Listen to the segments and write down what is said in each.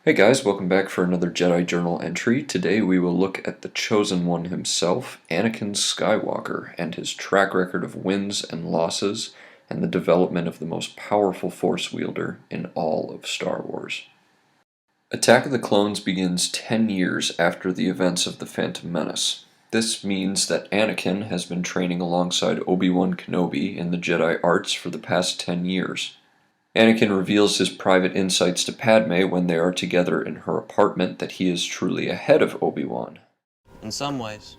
Hey guys, welcome back for another Jedi Journal entry. Today we will look at the Chosen One himself, Anakin Skywalker, and his track record of wins and losses, and the development of the most powerful Force wielder in all of Star Wars. Attack of the Clones begins 10 years after the events of The Phantom Menace. This means that Anakin has been training alongside Obi-Wan Kenobi in the Jedi arts for the past 10 years. Anakin reveals his private insights to Padme when they are together in her apartment that he is truly ahead of Obi-Wan. In some ways.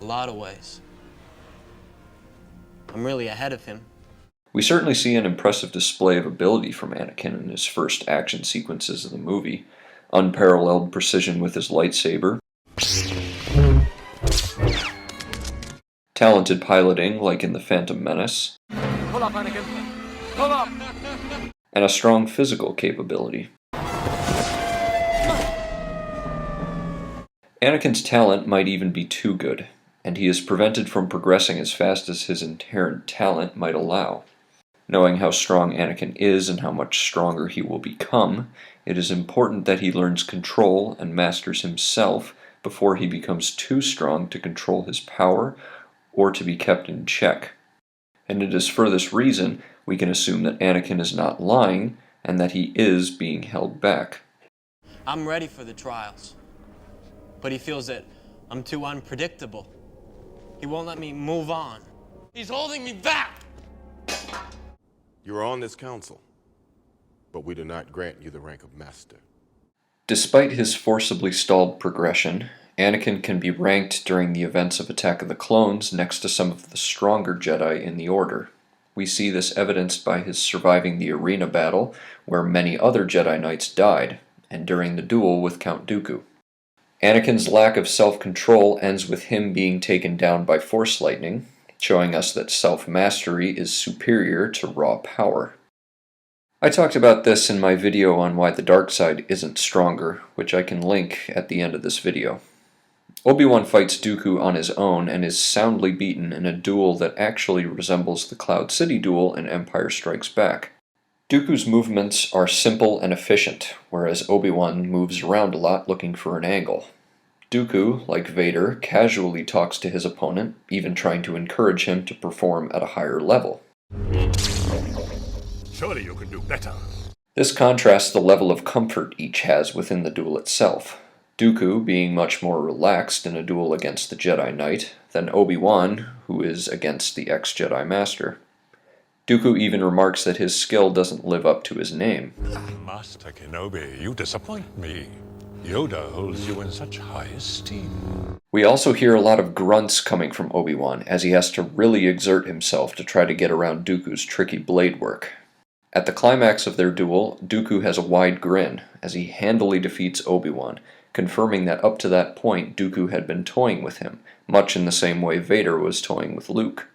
A lot of ways. I'm really ahead of him. We certainly see an impressive display of ability from Anakin in his first action sequences of the movie. Unparalleled precision with his lightsaber. Talented piloting like in The Phantom Menace. Pull up, Anakin! Pull up! And a strong physical capability. Anakin's talent might even be too good, and he is prevented from progressing as fast as his inherent talent might allow. Knowing how strong Anakin is and how much stronger he will become, it is important that he learns control and masters himself before he becomes too strong to control his power or to be kept in check. And it is for this reason we can assume that Anakin is not lying and that he is being held back. I'm ready for the trials. But he feels that I'm too unpredictable. He won't let me move on. He's holding me back! You are on this council, but we do not grant you the rank of master. Despite his forcibly stalled progression, Anakin can be ranked during the events of Attack of the Clones next to some of the stronger Jedi in the Order. We see this evidenced by his surviving the arena battle, where many other Jedi Knights died, and during the duel with Count Dooku. Anakin's lack of self-control ends with him being taken down by Force lightning, showing us that self-mastery is superior to raw power. I talked about this in my video on why the dark side isn't stronger, which I can link at the end of this video. Obi-Wan fights Dooku on his own and is soundly beaten in a duel that actually resembles the Cloud City duel in Empire Strikes Back. Dooku's movements are simple and efficient, whereas Obi-Wan moves around a lot looking for an angle. Dooku, like Vader, casually talks to his opponent, even trying to encourage him to perform at a higher level. Surely you can do better. This contrasts the level of comfort each has within the duel itself. Dooku being much more relaxed in a duel against the Jedi Knight than Obi-Wan, who is against the ex-Jedi Master. Dooku even remarks that his skill doesn't live up to his name. Master Kenobi, you disappoint me. Yoda holds you in such high esteem. We also hear a lot of grunts coming from Obi-Wan, as he has to really exert himself to try to get around Dooku's tricky blade work. At the climax of their duel, Dooku has a wide grin, as he handily defeats Obi-Wan, confirming that up to that point Dooku had been toying with him, much in the same way Vader was toying with Luke.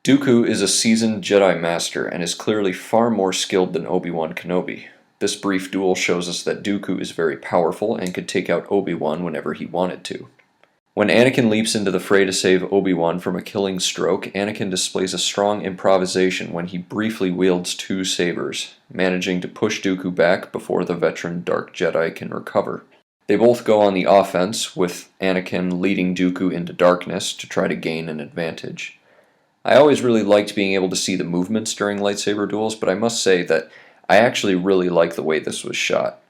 Dooku is a seasoned Jedi Master and is clearly far more skilled than Obi-Wan Kenobi. This brief duel shows us that Dooku is very powerful and could take out Obi-Wan whenever he wanted to. When Anakin leaps into the fray to save Obi-Wan from a killing stroke, Anakin displays a strong improvisation when he briefly wields two sabers, managing to push Dooku back before the veteran Dark Jedi can recover. They both go on the offense, with Anakin leading Dooku into darkness to try to gain an advantage. I always really liked being able to see the movements during lightsaber duels, but I must say that I actually really like the way this was shot.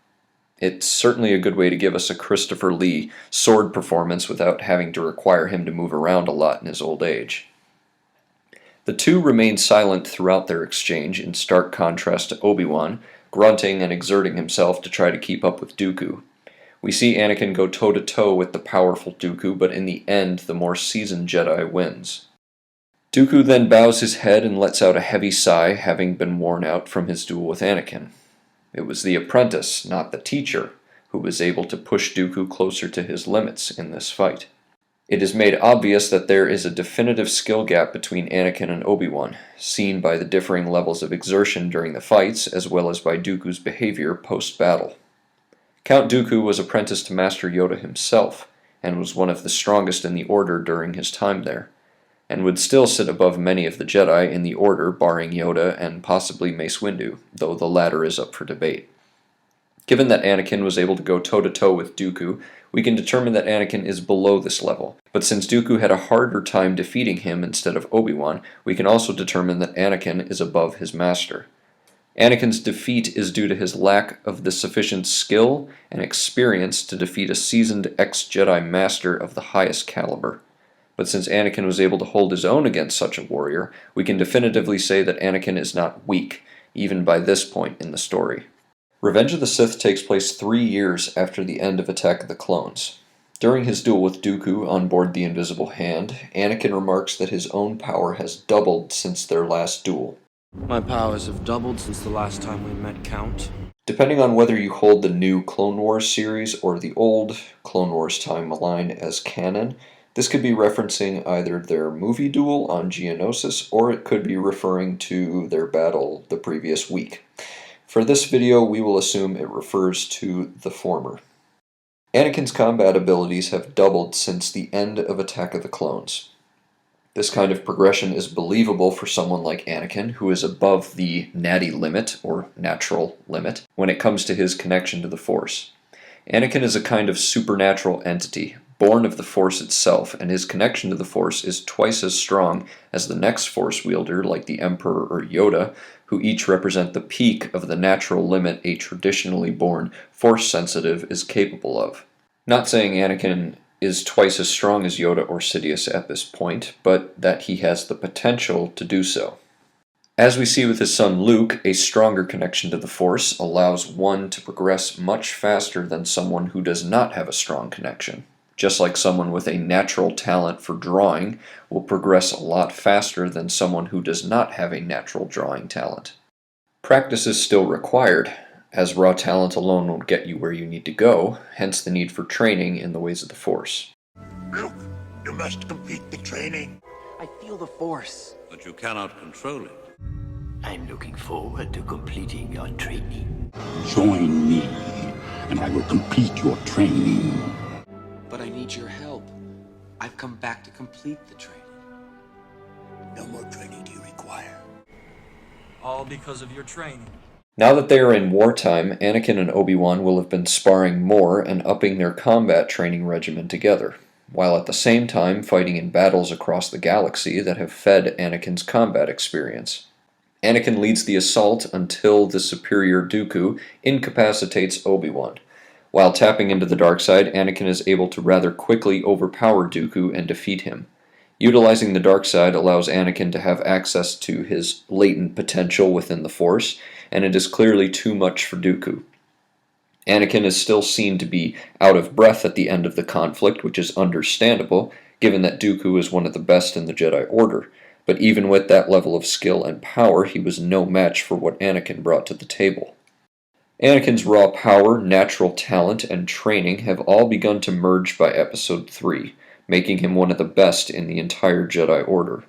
It's certainly a good way to give us a Christopher Lee sword performance without having to require him to move around a lot in his old age. The two remain silent throughout their exchange, in stark contrast to Obi-Wan, grunting and exerting himself to try to keep up with Dooku. We see Anakin go toe-to-toe with the powerful Dooku, but in the end, the more seasoned Jedi wins. Dooku then bows his head and lets out a heavy sigh, having been worn out from his duel with Anakin. It was the apprentice, not the teacher, who was able to push Dooku closer to his limits in this fight. It is made obvious that there is a definitive skill gap between Anakin and Obi-Wan, seen by the differing levels of exertion during the fights, as well as by Dooku's behavior post-battle. Count Dooku was apprenticed to Master Yoda himself, and was one of the strongest in the Order during his time there, and would still sit above many of the Jedi in the Order barring Yoda and possibly Mace Windu, though the latter is up for debate. Given that Anakin was able to go toe-to-toe with Dooku, we can determine that Anakin is below this level. But since Dooku had a harder time defeating him instead of Obi-Wan, we can also determine that Anakin is above his master. Anakin's defeat is due to his lack of the sufficient skill and experience to defeat a seasoned ex-Jedi master of the highest caliber. But since Anakin was able to hold his own against such a warrior, we can definitively say that Anakin is not weak, even by this point in the story. Revenge of the Sith takes place 3 years after the end of Attack of the Clones. During his duel with Dooku on board the Invisible Hand, Anakin remarks that his own power has doubled since their last duel. My powers have doubled since the last time we met, Count. Depending on whether you hold the new Clone Wars series or the old Clone Wars timeline as canon, this could be referencing either their movie duel on Geonosis, or it could be referring to their battle the previous week. For this video, we will assume it refers to the former. Anakin's combat abilities have doubled since the end of Attack of the Clones. This kind of progression is believable for someone like Anakin, who is above the natty limit, or natural limit, when it comes to his connection to the Force. Anakin is a kind of supernatural entity, born of the Force itself, and his connection to the Force is twice as strong as the next Force wielder, like the Emperor or Yoda, who each represent the peak of the natural limit a traditionally born Force-sensitive is capable of. Not saying Anakin is twice as strong as Yoda or Sidious at this point, but that he has the potential to do so. As we see with his son Luke, a stronger connection to the Force allows one to progress much faster than someone who does not have a strong connection. Just like someone with a natural talent for drawing will progress a lot faster than someone who does not have a natural drawing talent. Practice is still required, as raw talent alone won't get you where you need to go, hence the need for training in the ways of the Force. Luke, you must complete the training. I feel the Force. But you cannot control it. I'm looking forward to completing your training. Join me, and I will complete your training. But I need your help. I've come back to complete the training. No more training do you require. All because of your training. Now that they are in wartime, Anakin and Obi-Wan will have been sparring more and upping their combat training regimen together, while at the same time fighting in battles across the galaxy that have fed Anakin's combat experience. Anakin leads the assault until the superior Dooku incapacitates Obi-Wan. While tapping into the dark side, Anakin is able to rather quickly overpower Dooku and defeat him. Utilizing the dark side allows Anakin to have access to his latent potential within the Force, and it is clearly too much for Dooku. Anakin is still seen to be out of breath at the end of the conflict, which is understandable, given that Dooku is one of the best in the Jedi Order, but even with that level of skill and power, he was no match for what Anakin brought to the table. Anakin's raw power, natural talent, and training have all begun to merge by Episode 3, making him one of the best in the entire Jedi Order.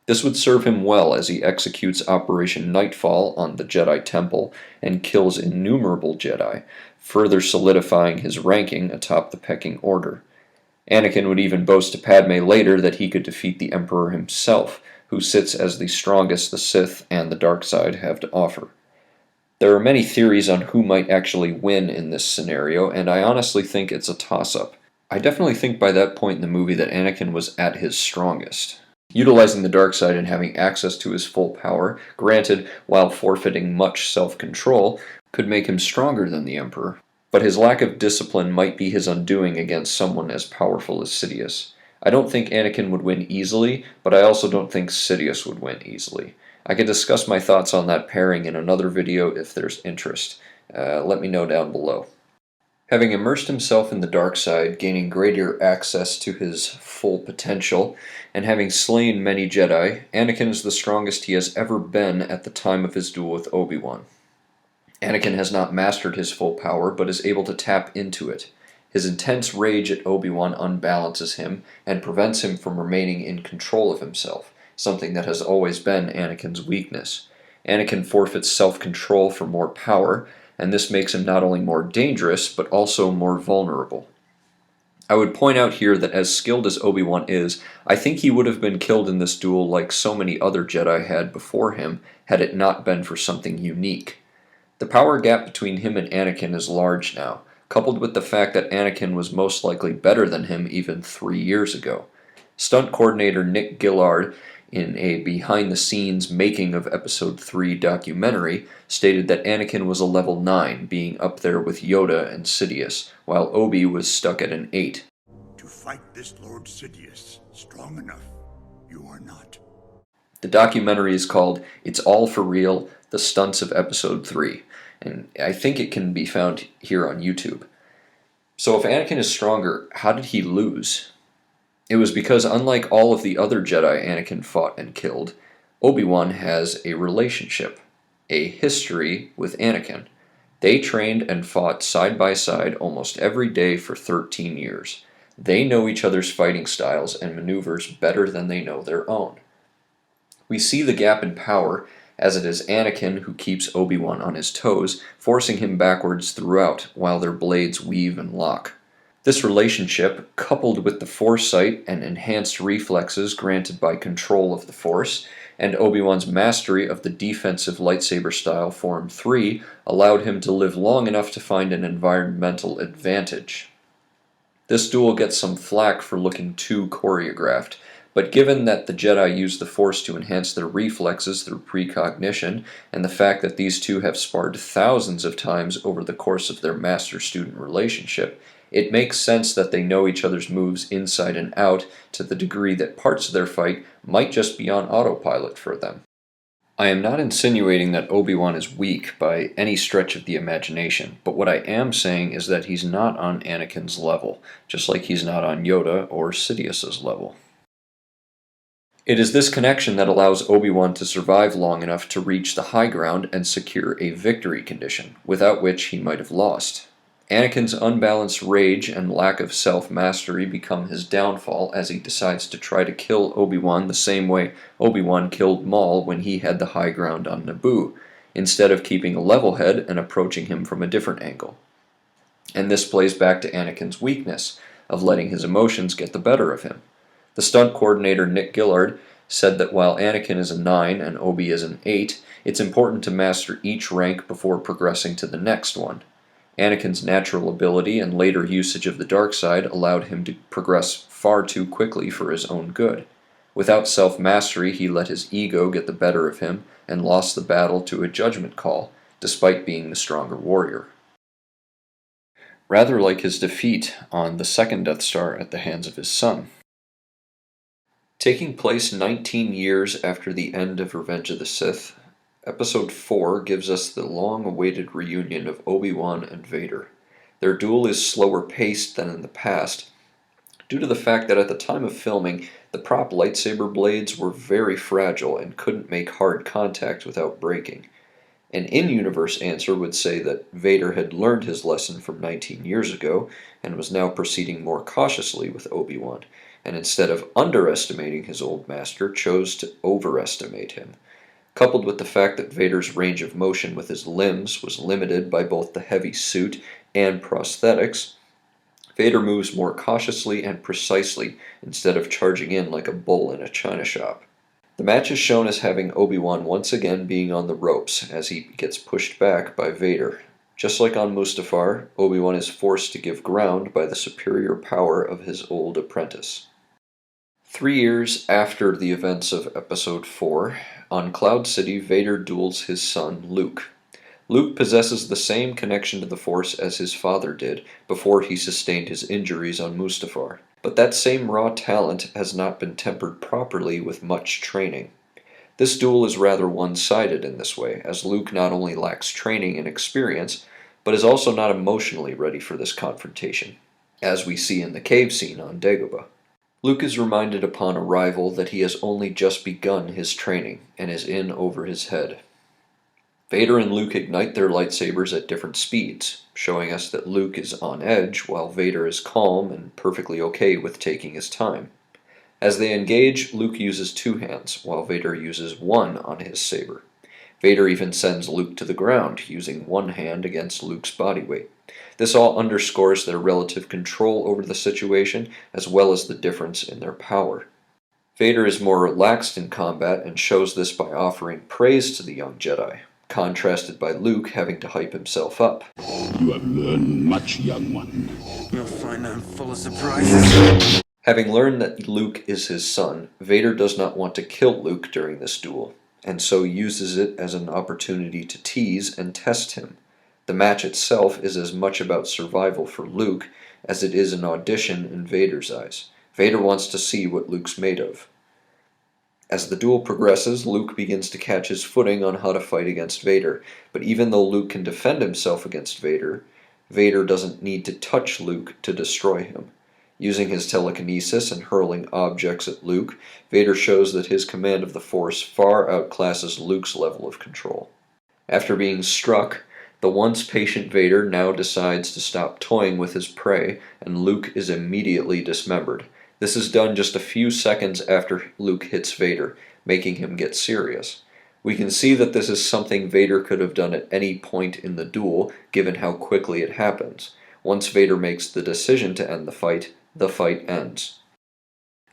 This would serve him well as he executes Operation Nightfall on the Jedi Temple and kills innumerable Jedi, further solidifying his ranking atop the pecking order. Anakin would even boast to Padme later that he could defeat the Emperor himself, who sits as the strongest the Sith and the dark side have to offer. There are many theories on who might actually win in this scenario, and I honestly think it's a toss-up. I definitely think by that point in the movie that Anakin was at his strongest. Utilizing the dark side and having access to his full power, granted while forfeiting much self-control, could make him stronger than the Emperor. But his lack of discipline might be his undoing against someone as powerful as Sidious. I don't think Anakin would win easily, but I also don't think Sidious would win easily. I can discuss my thoughts on that pairing in another video if there's interest. Let me know down below. Having immersed himself in the dark side, gaining greater access to his full potential, and having slain many Jedi, Anakin is the strongest he has ever been at the time of his duel with Obi-Wan. Anakin has not mastered his full power, but is able to tap into it. His intense rage at Obi-Wan unbalances him, and prevents him from remaining in control of himself, something that has always been Anakin's weakness. Anakin forfeits self-control for more power, and this makes him not only more dangerous, but also more vulnerable. I would point out here that as skilled as Obi-Wan is, I think he would have been killed in this duel like so many other Jedi had before him, had it not been for something unique. The power gap between him and Anakin is large now, coupled with the fact that Anakin was most likely better than him even 3 years ago. Stunt coordinator Nick Gillard, in a behind-the-scenes making of Episode 3 documentary, stated that Anakin was a level 9, being up there with Yoda and Sidious, while Obi was stuck at an 8. To fight this Lord Sidious strong enough, you are not. The documentary is called It's All For Real, The Stunts of Episode 3, and I think it can be found here on YouTube. So if Anakin is stronger, how did he lose? It was because unlike all of the other Jedi Anakin fought and killed, Obi-Wan has a relationship, a history with Anakin. They trained and fought side by side almost every day for 13 years. They know each other's fighting styles and maneuvers better than they know their own. We see the gap in power, as it is Anakin who keeps Obi-Wan on his toes, forcing him backwards throughout while their blades weave and lock. This relationship, coupled with the foresight and enhanced reflexes granted by control of the Force, and Obi-Wan's mastery of the defensive lightsaber style Form 3, allowed him to live long enough to find an environmental advantage. This duel gets some flack for looking too choreographed, but given that the Jedi use the Force to enhance their reflexes through precognition, and the fact that these two have sparred thousands of times over the course of their master-student relationship, it makes sense that they know each other's moves inside and out to the degree that parts of their fight might just be on autopilot for them. I am not insinuating that Obi-Wan is weak by any stretch of the imagination, but what I am saying is that he's not on Anakin's level, just like he's not on Yoda or Sidious's level. It is this connection that allows Obi-Wan to survive long enough to reach the high ground and secure a victory condition, without which he might have lost. Anakin's unbalanced rage and lack of self-mastery become his downfall as he decides to try to kill Obi-Wan the same way Obi-Wan killed Maul when he had the high ground on Naboo, instead of keeping a level head and approaching him from a different angle. And this plays back to Anakin's weakness of letting his emotions get the better of him. The stunt coordinator Nick Gillard said that while Anakin is a 9 and Obi is an 8, it's important to master each rank before progressing to the next one. Anakin's natural ability and later usage of the dark side allowed him to progress far too quickly for his own good. Without self-mastery, he let his ego get the better of him and lost the battle to a judgment call, despite being the stronger warrior. Rather like his defeat on the second Death Star at the hands of his son. Taking place 19 years after the end of Revenge of the Sith, Episode 4 gives us the long-awaited reunion of Obi-Wan and Vader. Their duel is slower paced than in the past, due to the fact that at the time of filming, the prop lightsaber blades were very fragile and couldn't make hard contact without breaking. An in-universe answer would say that Vader had learned his lesson from 19 years ago and was now proceeding more cautiously with Obi-Wan, and instead of underestimating his old master, chose to overestimate him. Coupled with the fact that Vader's range of motion with his limbs was limited by both the heavy suit and prosthetics, Vader moves more cautiously and precisely instead of charging in like a bull in a china shop. The match is shown as having Obi-Wan once again being on the ropes as he gets pushed back by Vader. Just like on Mustafar, Obi-Wan is forced to give ground by the superior power of his old apprentice. 3 years after the events of Episode 4, on Cloud City, Vader duels his son, Luke. Luke possesses the same connection to the Force as his father did before he sustained his injuries on Mustafar, but that same raw talent has not been tempered properly with much training. This duel is rather one-sided in this way, as Luke not only lacks training and experience, but is also not emotionally ready for this confrontation, as we see in the cave scene on Dagobah. Luke is reminded upon arrival that he has only just begun his training and is in over his head. Vader and Luke ignite their lightsabers at different speeds, showing us that Luke is on edge while Vader is calm and perfectly okay with taking his time. As they engage, Luke uses 2 hands, while Vader uses 1 on his saber. Vader even sends Luke to the ground, using 1 hand against Luke's body weight. This all underscores their relative control over the situation, as well as the difference in their power. Vader is more relaxed in combat and shows this by offering praise to the young Jedi, contrasted by Luke having to hype himself up. You have learned much, young one. You'll find I'm full of surprises. Having learned that Luke is his son, Vader does not want to kill Luke during this duel, and so uses it as an opportunity to tease and test him. The match itself is as much about survival for Luke as it is an audition in Vader's eyes. Vader wants to see what Luke's made of. As the duel progresses, Luke begins to catch his footing on how to fight against Vader, but even though Luke can defend himself against Vader, Vader doesn't need to touch Luke to destroy him. Using his telekinesis and hurling objects at Luke, Vader shows that his command of the Force far outclasses Luke's level of control. After being struck, the once patient Vader now decides to stop toying with his prey, and Luke is immediately dismembered. This is done just a few seconds after Luke hits Vader, making him get serious. We can see that this is something Vader could have done at any point in the duel, given how quickly it happens. Once Vader makes the decision to end the fight ends.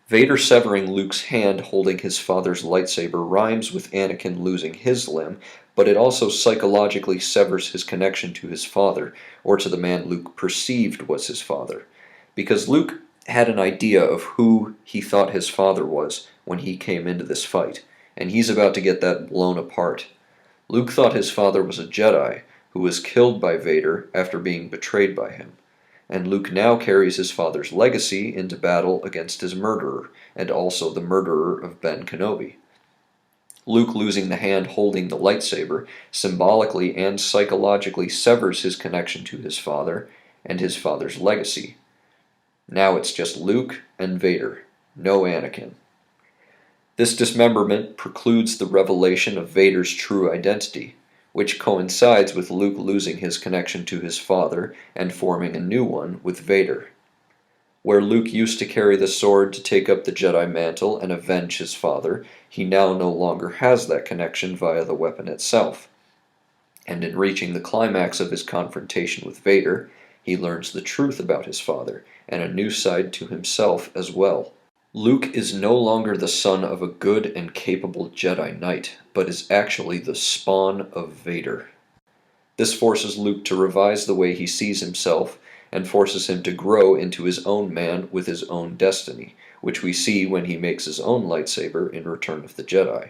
Vader severing Luke's hand holding his father's lightsaber rhymes with Anakin losing his limb, but it also psychologically severs his connection to his father, or to the man Luke perceived was his father. Because Luke had an idea of who he thought his father was when he came into this fight, and he's about to get that blown apart. Luke thought his father was a Jedi who was killed by Vader after being betrayed by him. And Luke now carries his father's legacy into battle against his murderer, and also the murderer of Ben Kenobi. Luke losing the hand holding the lightsaber symbolically and psychologically severs his connection to his father and his father's legacy. Now it's just Luke and Vader, no Anakin. This dismemberment precludes the revelation of Vader's true identity, which coincides with Luke losing his connection to his father and forming a new one with Vader. Where Luke used to carry the sword to take up the Jedi mantle and avenge his father, he now no longer has that connection via the weapon itself. And in reaching the climax of his confrontation with Vader, he learns the truth about his father, and a new side to himself as well. Luke is no longer the son of a good and capable Jedi Knight, but is actually the spawn of Vader. This forces Luke to revise the way he sees himself, and forces him to grow into his own man with his own destiny, which we see when he makes his own lightsaber in Return of the Jedi.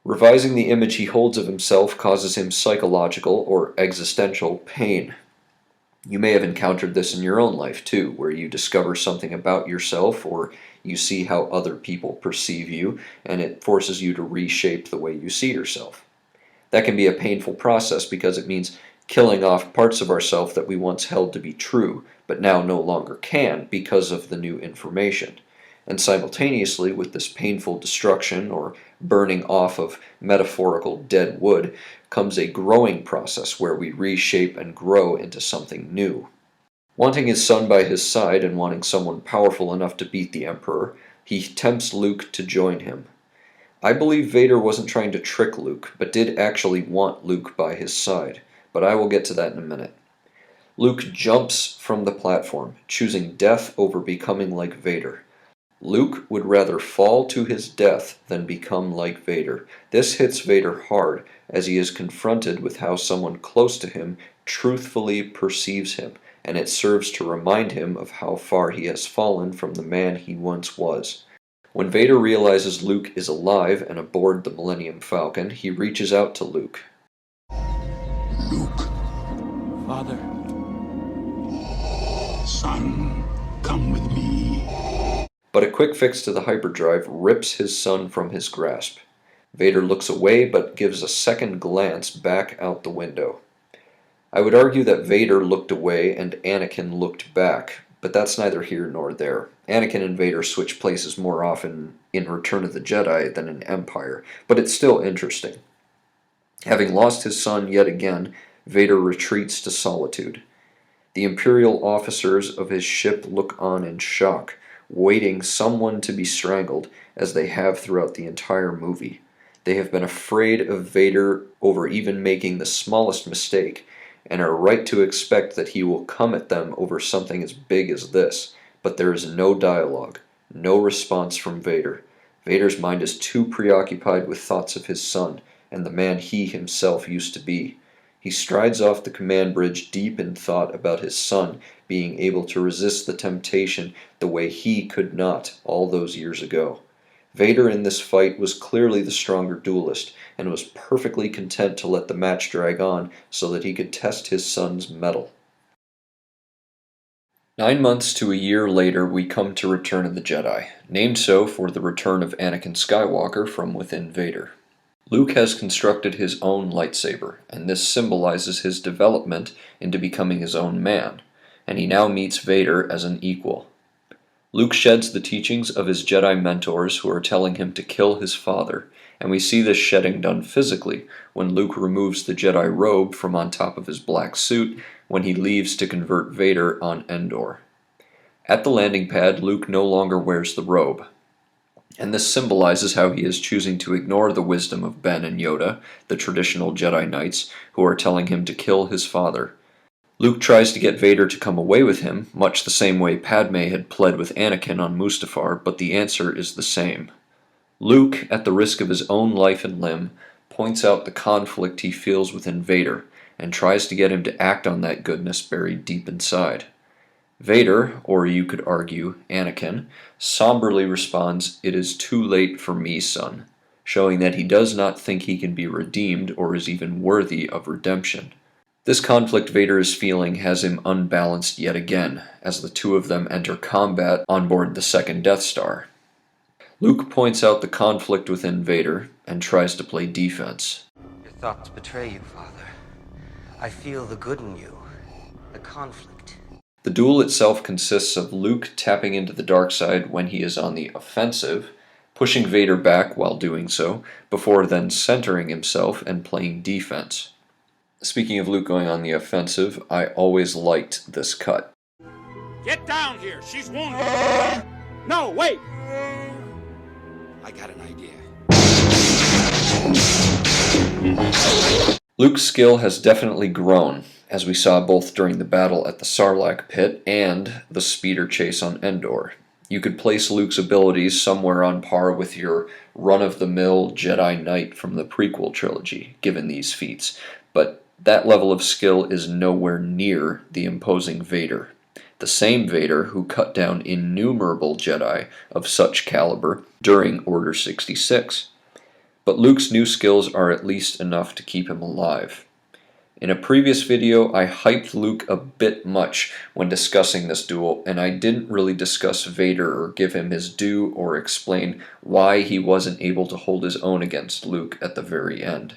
Revising the image he holds of himself causes him psychological or existential pain. You may have encountered this in your own life too, where you discover something about yourself or you see how other people perceive you, and it forces you to reshape the way you see yourself. That can be a painful process because it means killing off parts of ourselves that we once held to be true, but now no longer can because of the new information. And simultaneously with this painful destruction or burning off of metaphorical dead wood comes a growing process where we reshape and grow into something new. Wanting his son by his side and wanting someone powerful enough to beat the Emperor, he tempts Luke to join him. I believe Vader wasn't trying to trick Luke, but did actually want Luke by his side, but I will get to that in a minute. Luke jumps from the platform, choosing death over becoming like Vader. Luke would rather fall to his death than become like Vader. This hits Vader hard, as he is confronted with how someone close to him truthfully perceives him, and it serves to remind him of how far he has fallen from the man he once was. When Vader realizes Luke is alive and aboard the Millennium Falcon, he reaches out to Luke. Luke, Father. son, come with me. But a quick fix to the hyperdrive rips his son from his grasp. Vader looks away but gives a second glance back out the window. I would argue that Vader looked away and Anakin looked back, but that's neither here nor there. Anakin and Vader switch places more often in Return of the Jedi than in Empire, but it's still interesting. Having lost his son yet again, Vader retreats to solitude. The Imperial officers of his ship look on in shock, waiting someone to be strangled, as they have throughout the entire movie. They have been afraid of Vader over even making the smallest mistake, and are right to expect that he will come at them over something as big as this, but there is no dialogue, no response from Vader. Vader's mind is too preoccupied with thoughts of his son, and the man he himself used to be. He strides off the command bridge deep in thought about his son being able to resist the temptation the way he could not all those years ago. Vader in this fight was clearly the stronger duelist, and was perfectly content to let the match drag on so that he could test his son's mettle. 9 months to a year later, we come to Return of the Jedi, named so for the return of Anakin Skywalker from within Vader. Luke has constructed his own lightsaber, and this symbolizes his development into becoming his own man, and he now meets Vader as an equal. Luke sheds the teachings of his Jedi mentors who are telling him to kill his father, and we see this shedding done physically when Luke removes the Jedi robe from on top of his black suit when he leaves to convert Vader on Endor. At the landing pad, Luke no longer wears the robe, and this symbolizes how he is choosing to ignore the wisdom of Ben and Yoda, the traditional Jedi Knights, who are telling him to kill his father. Luke tries to get Vader to come away with him, much the same way Padme had pled with Anakin on Mustafar, but the answer is the same. Luke, at the risk of his own life and limb, points out the conflict he feels within Vader, and tries to get him to act on that goodness buried deep inside. Vader, or you could argue Anakin, somberly responds, "It is too late for me, son," showing that he does not think he can be redeemed or is even worthy of redemption. This conflict Vader is feeling has him unbalanced yet again, as the two of them enter combat on board the second Death Star. Luke points out the conflict within Vader and tries to play defense. Your thoughts betray you, Father. I feel the good in you, the conflict. The duel itself consists of Luke tapping into the dark side when he is on the offensive, pushing Vader back while doing so, before then centering himself and playing defense. Speaking of Luke going on the offensive, I always liked this cut. Get down here! She's wounded! No, wait! I got an idea. Luke's skill has definitely grown, as we saw both during the battle at the Sarlacc pit and the speeder chase on Endor. You could place Luke's abilities somewhere on par with your run-of-the-mill Jedi Knight from the prequel trilogy, given these feats, but that level of skill is nowhere near the imposing Vader. The same Vader who cut down innumerable Jedi of such caliber during Order 66. But Luke's new skills are at least enough to keep him alive. In a previous video, I hyped Luke a bit much when discussing this duel, and I didn't really discuss Vader or give him his due or explain why he wasn't able to hold his own against Luke at the very end.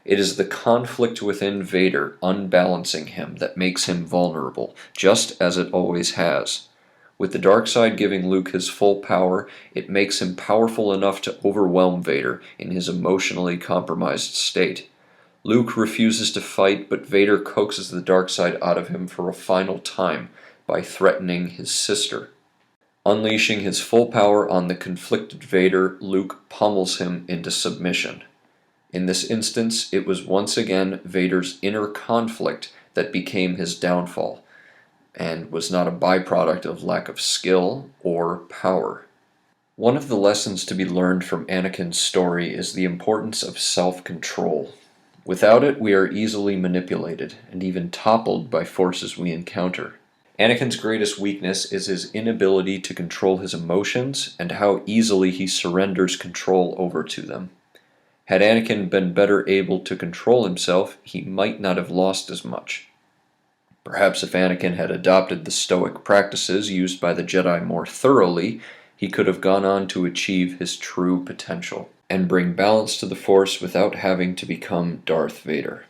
It is the conflict within Vader unbalancing him that makes him vulnerable, just as it always has. With the dark side giving Luke his full power, it makes him powerful enough to overwhelm Vader in his emotionally compromised state. Luke refuses to fight, but Vader coaxes the dark side out of him for a final time by threatening his sister. Unleashing his full power on the conflicted Vader, Luke pummels him into submission. In this instance, it was once again Vader's inner conflict that became his downfall, and was not a byproduct of lack of skill or power. One of the lessons to be learned from Anakin's story is the importance of self-control. Without it, we are easily manipulated, and even toppled by forces we encounter. Anakin's greatest weakness is his inability to control his emotions, and how easily he surrenders control over to them. Had Anakin been better able to control himself, he might not have lost as much. Perhaps if Anakin had adopted the Stoic practices used by the Jedi more thoroughly, he could have gone on to achieve his true potential, and bring balance to the Force without having to become Darth Vader.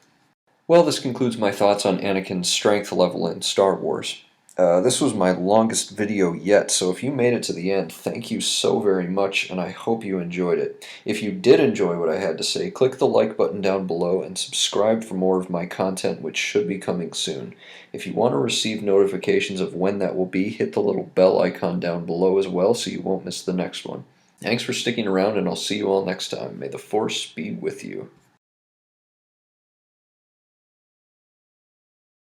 Well, this concludes my thoughts on Anakin's strength level in Star Wars. This was my longest video yet, so if you made it to the end, thank you so very much, and I hope you enjoyed it. If you did enjoy what I had to say, click the like button down below and subscribe for more of my content, which should be coming soon. If you want to receive notifications of when that will be, hit the little bell icon down below as well so you won't miss the next one. Thanks for sticking around, and I'll see you all next time. May the Force be with you.